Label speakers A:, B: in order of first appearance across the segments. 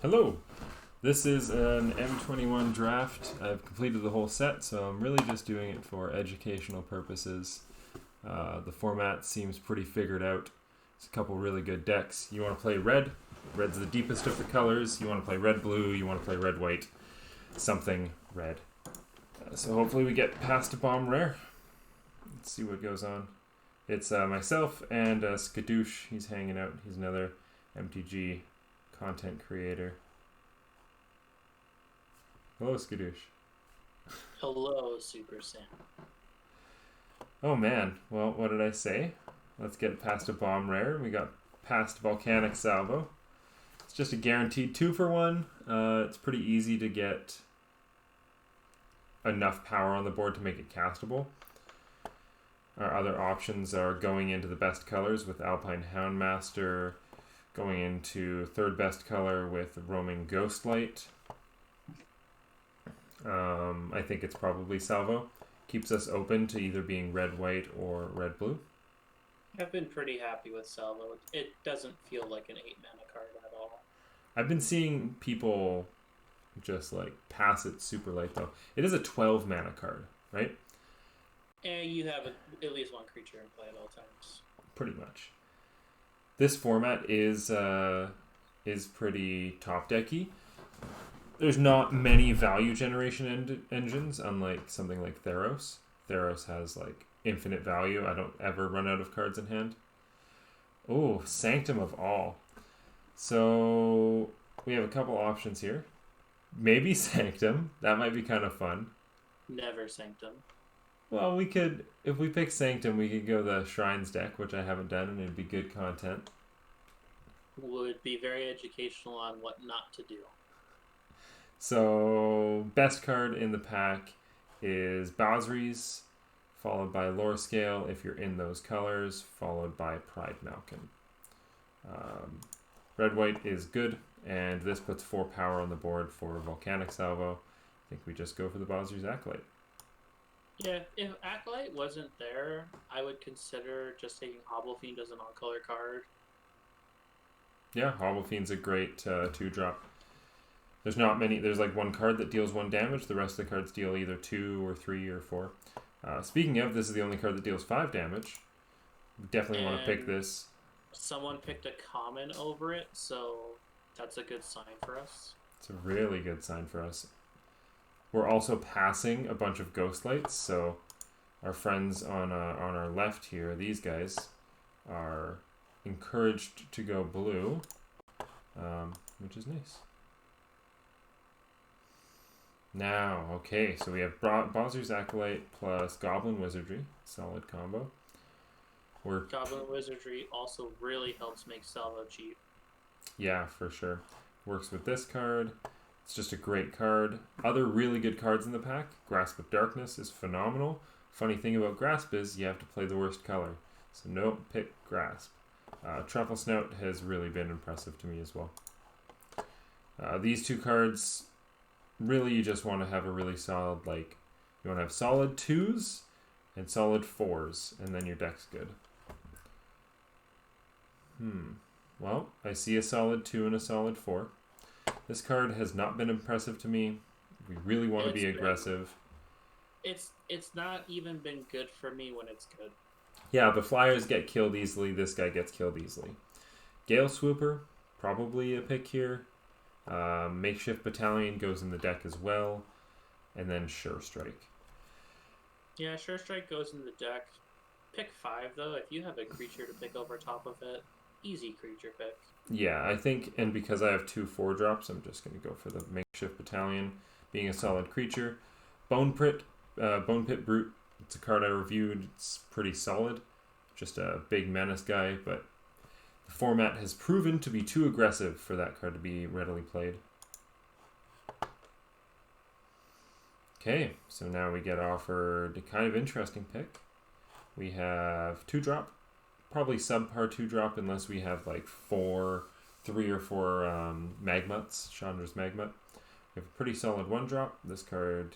A: Hello! This is an M21 draft. I've completed the whole set, so I'm really just doing it for educational purposes. The format seems pretty figured out. There's a couple really good decks. You want to play red. Red's the deepest of the colors. You want to play red-blue. You want to play red-white. Something red. So hopefully we get past a bomb rare. Let's see what goes on. It's myself and Skadoosh. He's hanging out. He's another MTG content creator. Hello, Skadoosh.
B: Hello, Super Sam.
A: Oh man, well, what did I say? Let's get past a bomb rare. We got past Volcanic Salvo. It's just a guaranteed 2-for-1. It's pretty easy to get enough power on the board to make it castable. Our other options are going into the best colors with Alpine Houndmaster, going into third best color with Roaming Ghostlight. I think it's probably Salvo. Keeps us open to either being red-white or red-blue.
B: I've been pretty happy with Salvo. It doesn't feel like an 8-mana card at all.
A: I've been seeing people just like pass it super late though. It is a 12-mana card, right?
B: And you have at least one creature in play at all times.
A: Pretty much. This format is pretty top decky. There's not many value generation engines, unlike something like Theros. Theros has like infinite value. I don't ever run out of cards in hand. Oh, Sanctum of All. So we have a couple options here. Maybe Sanctum. That might be kind of fun.
B: Never Sanctum.
A: Well, we could, if we pick Sanctum, we could go the Shrines deck, which I haven't done, and it'd be good content.
B: Would be very educational on what not to do.
A: So, best card in the pack is Basri's, followed by Lore Scale if you're in those colors, followed by Pride Malkin. Red-white is good, and this puts 4 power on the board for Volcanic Salvo. I think we just go for the Basri's Acolyte.
B: Yeah, if Acolyte wasn't there, I would consider just taking Hobblefiend as an on-color card.
A: Yeah, Hobblefiend's a great 2-drop. There's not many. There's like one card that deals 1 damage. The rest of the cards deal either 2 or 3 or 4. Speaking of, this is the only card that deals 5 damage. Definitely want to pick this.
B: Someone picked a common over it, so that's a good sign for us.
A: It's a really good sign for us. We're also passing a bunch of Ghostlights, so our friends on our left here, these guys, are encouraged to go blue, which is nice. Now, okay, so we have Bozer's Acolyte plus Goblin Wizardry. Solid combo.
B: Goblin Wizardry also really helps make Salvo cheap.
A: Yeah, for sure. Works with this card. It's just a great card. Other really good cards in the pack. Grasp of Darkness is phenomenal. Funny thing about Grasp is you have to play the worst color. So no, pick Grasp. Truffle Snout has really been impressive to me as well. These 2 cards, really you just want to have a really solid, like, you want to have solid 2s and solid 4s, and then your deck's good. Well, I see a solid 2 and a solid 4. This card has not been impressive to me. We really want to be aggressive.
B: It's not even been good for me when it's good.
A: Yeah, the Flyers get killed easily. This guy gets killed easily. Gale Swooper, probably a pick here. Makeshift Battalion goes in the deck as well. And then Sure Strike.
B: Yeah, Sure Strike goes in the deck. Pick 5, though. If you have a creature to pick over top of it, easy creature pick.
A: Yeah, I think, and because I have 2 4-drops, I'm just going to go for the Makeshift Battalion, being a solid creature. Bone Pit Brute, it's a card I reviewed. It's pretty solid. Just a big menace guy, but the format has proven to be too aggressive for that card to be readily played. Okay, so now we get offered a kind of interesting pick. We have 2-drop. Probably subpar 2-drop unless we have like 3 or 4 Magmuts, Chandra's Magmut. We have a pretty solid 1-drop. This card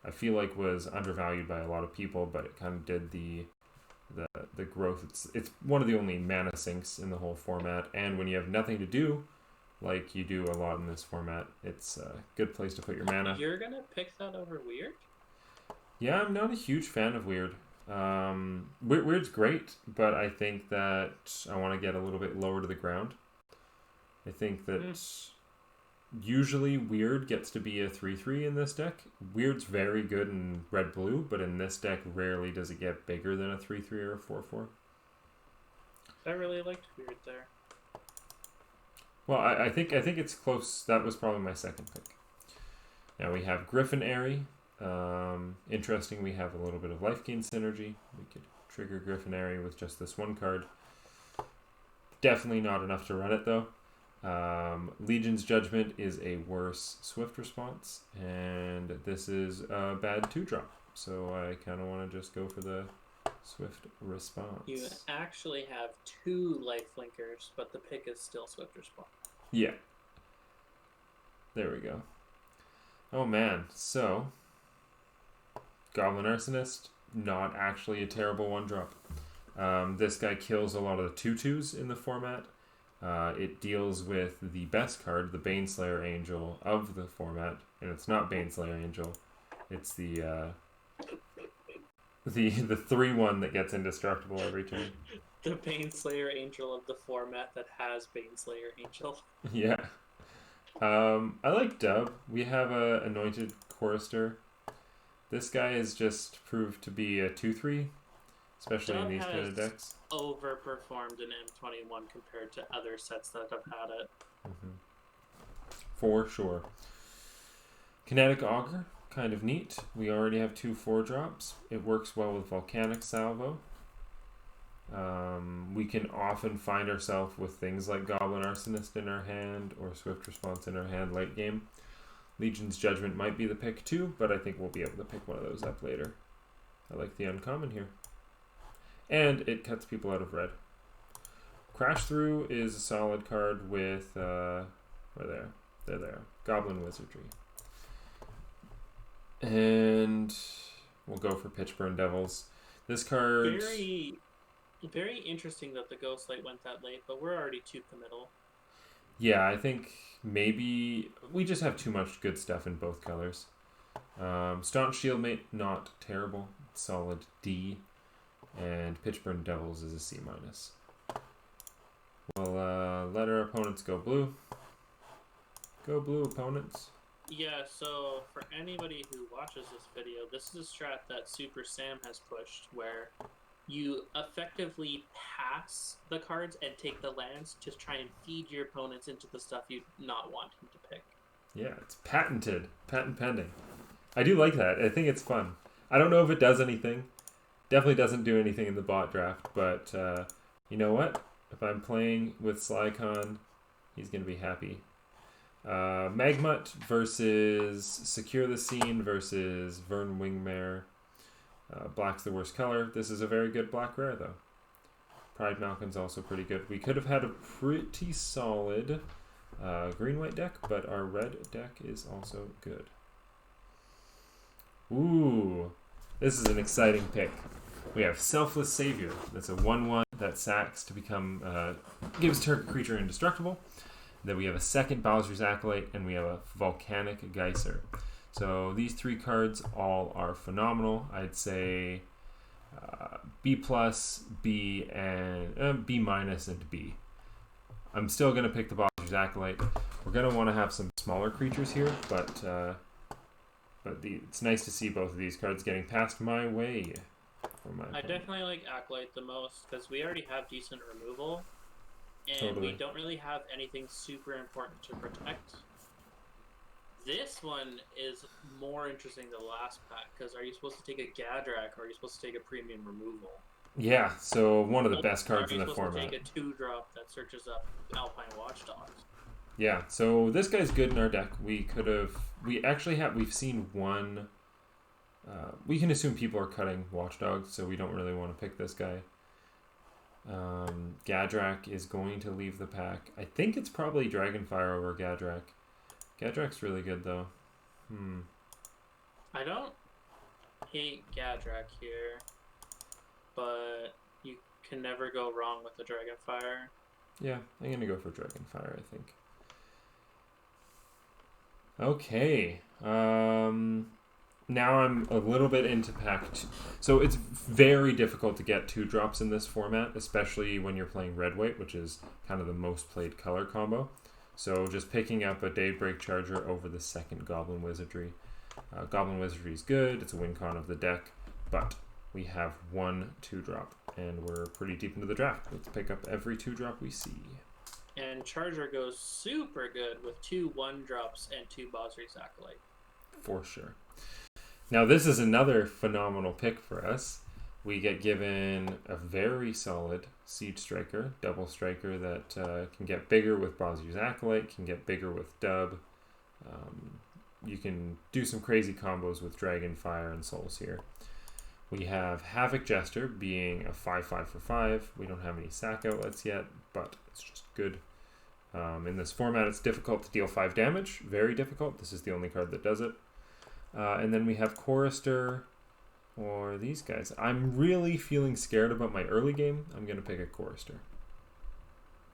A: I feel like was undervalued by a lot of people, but it kind of did the growth. It's one of the only mana sinks in the whole format, and when you have nothing to do, like you do a lot in this format. It's a good place to put your mana.
B: You're gonna pick that over Weird?
A: Yeah, I'm not a huge fan of Weird. Weird's great, but I think that I want to get a little bit lower to the ground. I think that usually Weird gets to be a 3/3 in this deck. Weird's very good in red-blue, but in this deck, rarely does it get bigger than a 3/3 or a 4/4.
B: I really liked Weird there.
A: Well, I think it's close. That was probably my second pick. Now we have Griffin Airy. Interesting, we have a little bit of life gain synergy. We could trigger Griffin Airy with just this one card. Definitely not enough to run it, though. Legion's Judgment is a worse Swift response, and this is a bad 2-drop. So I kind of want to just go for the Swift response.
B: You actually have 2 lifelinkers, but the pick is still Swift response.
A: Yeah. There we go. Oh man, so Goblin Arsonist, not actually a terrible 1-drop. This guy kills a lot of the 2/2s in the format. It deals with the best card, the Baneslayer Angel of the format, and it's not Baneslayer Angel. It's the 3/1 that gets indestructible every turn.
B: The Baneslayer Angel of the format that has Baneslayer Angel.
A: Yeah. I like Dub. We have a Anointed Chorister. This guy has just proved to be a 2/3, especially
B: Dub
A: in these kind of
B: has
A: decks.
B: overperformed in M21 compared to other sets that have had it.
A: For sure. Kinetic Augur, kind of neat. We already have 2 4-drops. It works well with Volcanic Salvo. We can often find ourselves with things like Goblin Arsonist in our hand or Swift Response in our hand late game. Legion's Judgment might be the pick too, but I think we'll be able to pick one of those up later. I like the uncommon here. And it cuts people out of red. Crash Through is a solid card with, they're there. Goblin Wizardry. And we'll go for Pitchburn Devils. This card...
B: Very interesting that the Ghost Light went that late, but we're already too committal.
A: Yeah, I think maybe we just have too much good stuff in both colors. Staunch Shieldmate, not terrible. Solid D. And Pitchburn Devils is a C-. We'll let our opponents go blue. Go blue, opponents.
B: Yeah, so for anybody who watches this video, this is a strat that Super Sam has pushed, where you effectively pass the cards and take the lands to try and feed your opponents into the stuff you not want him to pick.
A: Yeah, it's patented. Patent pending. I do like that. I think it's fun. I don't know if it does anything. Definitely doesn't do anything in the bot draft, but you know what? If I'm playing with Slycon, he's going to be happy. Magmut versus Secure the Scene versus Vern Wingmare. Black's the worst color. This is a very good black rare, though. Pride Malkin's also pretty good. We could have had a pretty solid green-white deck, but our red deck is also good. Ooh, this is an exciting pick. We have Selfless Savior. That's a 1/1 that sacks to become gives target creature indestructible. Then we have a second Bowser's Acolyte, and we have a Volcanic Geyser. So these 3 cards all are phenomenal. I'd say B+, B, and B-, and B. I'm still going to pick the Bowser's Acolyte. We're going to want to have some smaller creatures here, but it's nice to see both of these cards getting passed my way.
B: I definitely like Acolyte the most, because we already have decent removal, and we don't really have anything super important to protect. This one is more interesting than the last pack, because are you supposed to take a Gadrak, or are you supposed to take a premium removal?
A: Yeah, so one of the best cards in the format.
B: Are you supposed to take a 2-drop that searches up Alpine Watchdogs?
A: Yeah, so this guy's good in our deck. We've seen one... we can assume people are cutting Watchdogs, so we don't really want to pick this guy. Gadrak is going to leave the pack. I think it's probably Dragonfire over Gadrak. Gadrak's really good, though.
B: I don't hate Gadrak here, but you can never go wrong with the Dragonfire.
A: Yeah, I'm going to go for Dragonfire, I think. Okay. Now I'm a little bit into pack two. So it's very difficult to get 2-drops in this format, especially when you're playing red white, which is kind of the most played color combo. So just picking up a Daybreak Charger over the second Goblin Wizardry. Goblin Wizardry is good. It's a win con of the deck, but we have one 2-drop, and we're pretty deep into the draft. Let's pick up every 2-drop we see.
B: And Charger goes super good with 2 1-drops and 2 Bosri's Acolyte.
A: For sure. Now this is another phenomenal pick for us. We get given a very solid Siege Striker, double striker that can get bigger with Bosri's Acolyte, can get bigger with Dub. You can do some crazy combos with Dragon, Fire, and Souls here. We have Havoc Jester being a 5/5 for 5. We don't have any sack outlets yet, but it's just good. In this format, it's difficult to deal 5 damage. Very difficult. This is the only card that does it. And then we have Chorister, or these guys. I'm really feeling scared about my early game. I'm going to pick a Chorister.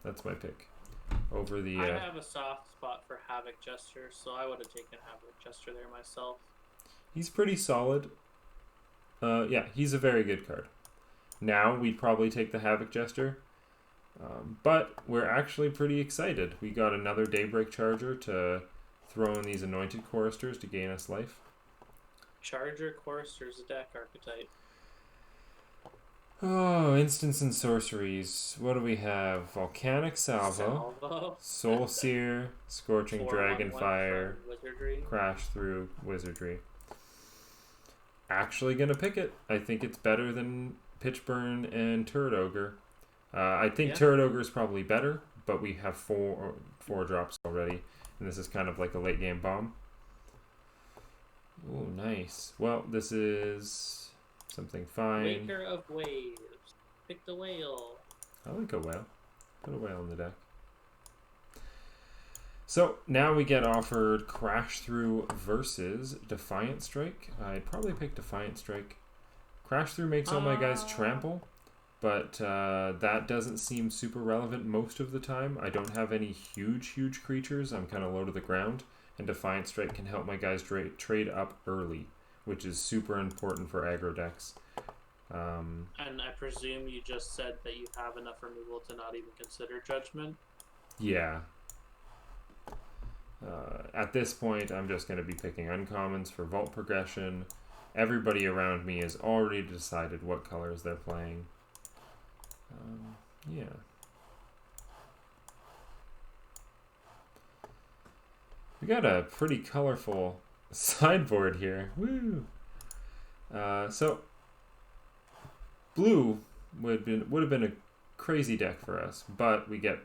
A: That's my pick. Over the.
B: I have a soft spot for Havoc Jester, so I would have taken Havoc Jester there myself.
A: He's pretty solid. Yeah, he's a very good card. Now we'd probably take the Havoc Jester, but we're actually pretty excited. We got another Daybreak Charger to throw in these Anointed Choristers to gain us life.
B: Charger Chorister's deck archetype.
A: Oh, instants and sorceries. What do we have? Volcanic Salvo. Soul Seer, Scorching Dragonfire, Crash Through Wizardry. Actually gonna pick it. I think it's better than Pitchburn and Turret Ogre. I think Turret Ogre is probably better, but we have four drops already, and this is kind of like a late game bomb. Oh, nice. Well, this is something fine.
B: Waker of Waves. Pick the whale.
A: I like a whale. Put a whale in the deck. So now we get offered Crash Through versus Defiant Strike. I'd probably pick Defiant Strike. Crash Through makes all my guys trample, but that doesn't seem super relevant most of the time. I don't have any huge creatures. I'm kind of low to the ground, and Defiant Strike can help my guys trade up early, which is super important for aggro decks.
B: And I presume you just said that you have enough removal to not even consider Judgment?
A: Yeah. At this point, I'm just going to be picking uncommons for Vault Progression. Everybody around me has already decided what colors they're playing. Yeah. We got a pretty colorful sideboard here. Woo! So, blue would have been a crazy deck for us, but we get,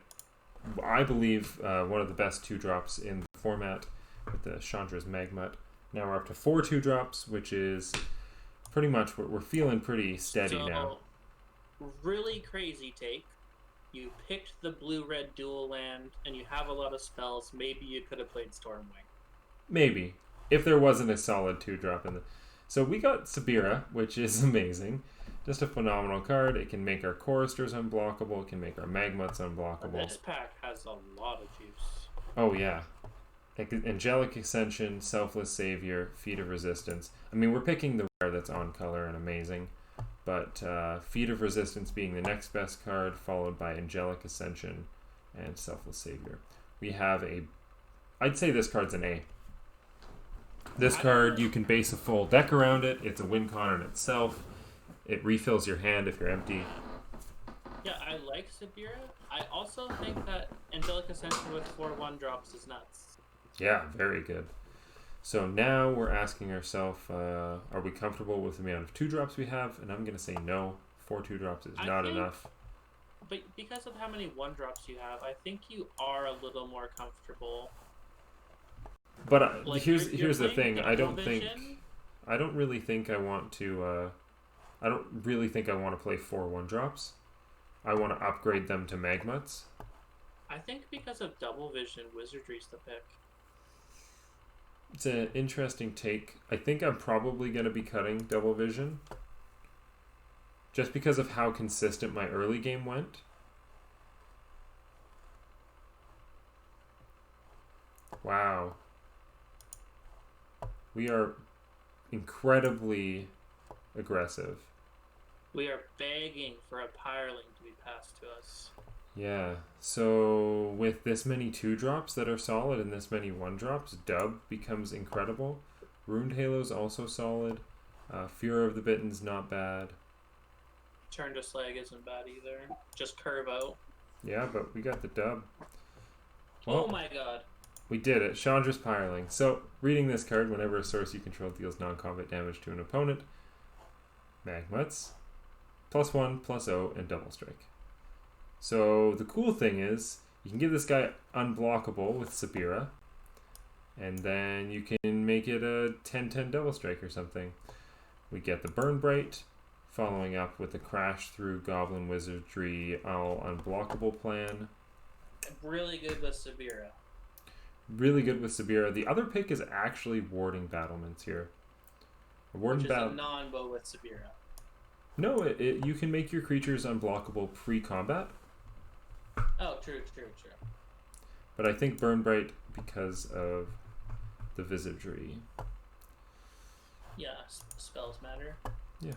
A: I believe, one of the best 2-drops in the format with the Chandra's Magmut. Now we're up to 4 2-drops, which is pretty much what we're feeling pretty steady now.
B: Really crazy take. You picked the blue-red dual land, and you have a lot of spells. Maybe you could have played Stormwing.
A: Maybe. If there wasn't a solid 2-drop in the... So we got Sabira, which is amazing. Just a phenomenal card. It can make our Choristers unblockable. It can make our Magmuts unblockable.
B: This pack has a lot of juice.
A: Oh, yeah. Angelic Ascension, Selfless Savior, Feat of Resistance. I mean, we're picking the rare that's on color and amazing. But Feat of Resistance being the next best card, followed by Angelic Ascension and Selfless Savior. We have a... I'd say this card's an A. This card, you can base a full deck around it. It's a win con in itself. It refills your hand if you're empty.
B: Yeah, I like Sabira. I also think that Angelic Ascension with 4 1-drops is nuts.
A: Yeah, very good. So now we're asking ourselves, are we comfortable with the amount of 2-drops we have? And I'm going to say no. 4 2-drops is not enough.
B: But because of how many 1-drops you have, I think you are a little more comfortable.
A: But
B: like
A: here's the thing. I don't really think I want to play 4 1-drops. I want to upgrade them to Magmuts.
B: I think because of Double Vision, Wizardry's the pick.
A: It's an interesting take. I think I'm probably going to be cutting Double Vision. Just because of how consistent my early game went. Wow. We are incredibly aggressive.
B: We are begging for a Pyreling to be passed to us.
A: Yeah, so with this many 2-drops that are solid and this many 1-drops, Dub becomes incredible. Ruined Halo's also solid. Fear of the Bitten's not bad.
B: Turn to Slag isn't bad either. Just curve out.
A: Yeah, but we got the Dub.
B: Well, oh my god.
A: We did it. Chandra's Pyreling. So, reading this card, whenever a source you control deals non-combat damage to an opponent, Magmuts, +1, +0, and double strike. So the cool thing is, you can give this guy unblockable with Sabira, and then you can make it a 10-10 double strike or something. We get the Burn Bright, following up with the Crash Through Goblin Wizardry all unblockable plan.
B: Really good with Sabira.
A: Really good with Sabira. The other pick is actually Warding Battlements here.
B: Which is a non-bow with Sabira.
A: No, you can make your creatures unblockable pre-combat.
B: Oh, true.
A: But I think Burn Bright because of the Wizardry.
B: Yeah, spells matter.
A: Yeah.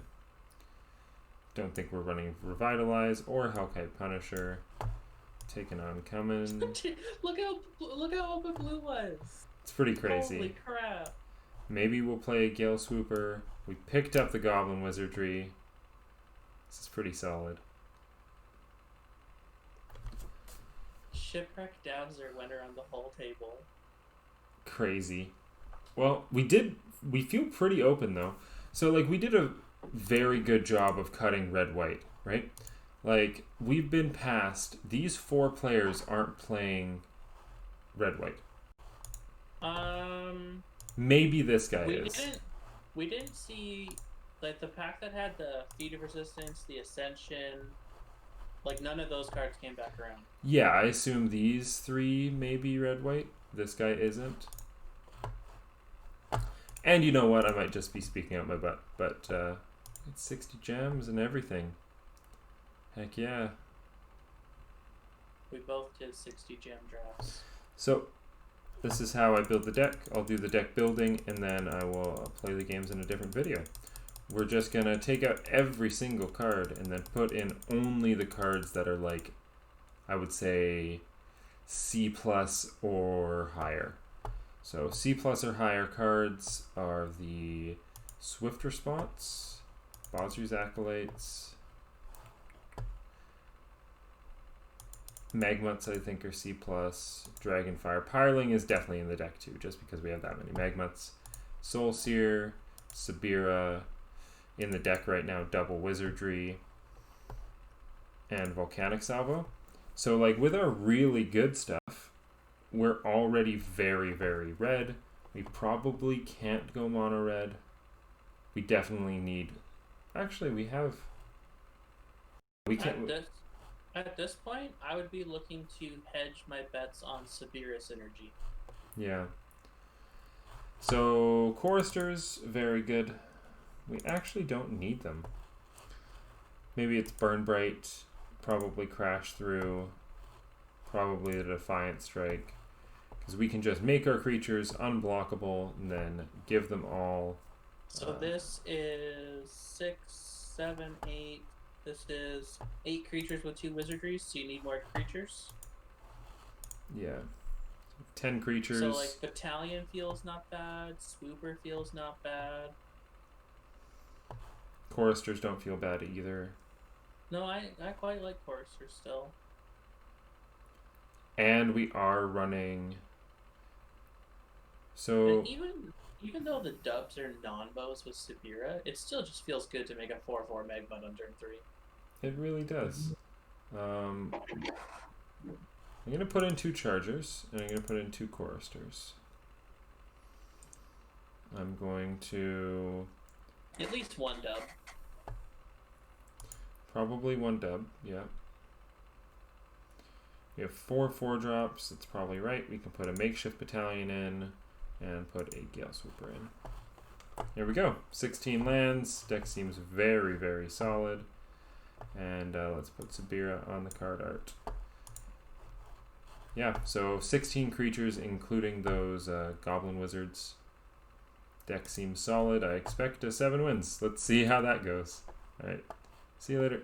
A: Don't think we're running Revitalize or Hellkite Punisher. Taking on coming.
B: Look how open blue was.
A: It's pretty crazy.
B: Holy crap.
A: Maybe we'll play a Gale Swooper. We picked up the Goblin Wizardry. This is pretty solid.
B: Shipwreck Dowser went around the whole table.
A: Crazy. Well, we feel pretty open though. So like we did a very good job of cutting red-white, right? Like we've been past, these 4 players aren't playing red-white. Maybe this guy is.
B: We didn't see like the pack that had the Feat of Resistance, the Ascension, like none of those cards came back around.
A: Yeah, I assume these 3 may be red-white. This guy isn't. And you know what? I might just be speaking out my butt, but it's 60 gems and everything. Heck yeah.
B: We both did 60 gem drafts.
A: So, this is how I build the deck. I'll do the deck building, and then I will play the games in a different video. We're just going to take out every single card and then put in only the cards that are like, I would say, C+ or higher. So C+ or higher cards are the Swift Response, Bosri's Acolytes, Magmuts I think are C+, Dragonfire. Pyreling is definitely in the deck too, just because we have that many Magmuts. Soulseer, Sabira, in the deck right now, Double Wizardry, and Volcanic Salvo. So like with our really good stuff, we're already very, very red. We probably can't go mono red. We definitely need... Actually, we have... We can't...
B: At this point, I would be looking to hedge my bets on Sabira's energy.
A: Yeah. So, Choristers, very good. We actually don't need them. Maybe it's Burn Bright, probably Crash Through, probably the Defiant Strike. Because we can just make our creatures unblockable and then give them all...
B: So this is 6, 7, 8... This is 8 creatures with 2 wizardries, so you need more creatures.
A: Yeah. 10 creatures.
B: So, like, Battalion feels not bad. Swooper feels not bad.
A: Choristers don't feel bad either.
B: No, I quite like Choristers still.
A: And we are running... So...
B: And even though the dubs are non-bows with Sabira, it still just feels good to make a 4/4 Magmut on turn 3.
A: It really does. I'm going to put in 2 Chargers, and I'm going to put in 2 Choristers. I'm going to...
B: At least 1 dub.
A: Probably 1 dub, yeah. We have 4 4-drops, that's probably right. We can put a Makeshift Battalion in, and put a Gale Swooper in. There we go. 16 lands. Deck seems very, very solid. And let's put Sabira on the card art. Yeah, so 16 creatures, including those Goblin Wizards. Deck seems solid. I expect 7 wins. Let's see how that goes. All right. See you later.